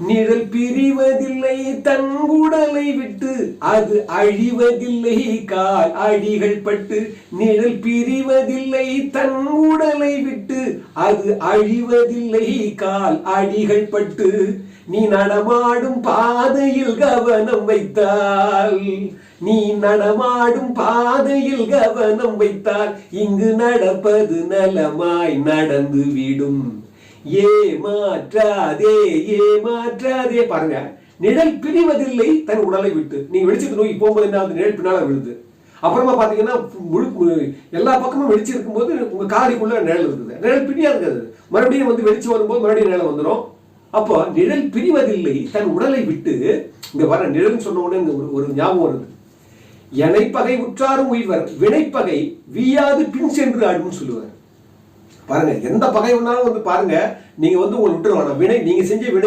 நிழல் பிரிவதில்லை தன் உடலை விட்டு அது அழிவதில்லை கால் அடிகள் பட்டு. நிழல் பிரிவதில்லை தன் உடலை விட்டு அது அழிவதில்லை கால் அடிகள் பட்டு. நீ நடமாடும் பாதையில் கவனம் வைத்தால், நீ நடமாடும் பாதையில் கவனம் வைத்தால் இங்கு நடப்பது நலமாய் நடந்து விடும். ஏமாற்றாதே ஏமாற்றாதே. பாருங்க, நிழல் பிரிவதில்லை தன் உடலை விட்டு. நீங்க வெளிச்சத்தை நோக்கி போகும்போது என்ன ஆகுது? நிழல் பின்னால விழுது. அப்புறமா பாத்தீங்கன்னா எல்லா பக்கமும் வெளிச்சம் இருக்கும்போது உங்க காலைக்குள்ள நிழல் இருக்குது. நிழல் பிரியா இருக்காது. மறுபடியும் வந்து வெளிச்சம் வரும்போது மறுபடியும் நிழல் வந்துடும். அப்போ நிழல் பிரிவதில்லை தன் உடலை விட்டு. இங்க வர நிழல் சொன்ன உடனே ஒரு ஞாபகம் வருது. எனைப்பகை உற்றாரும் உய்வர் வினைப்பகை வீயாது பின் சென்று ஆடும் சொல்லுவார். பாருங்க, எந்த பகை வேணாலும் வந்து பாருங்க, நீங்க வந்து உங்களை விட்டுருவாங்க. வினை நீங்க செஞ்ச வினை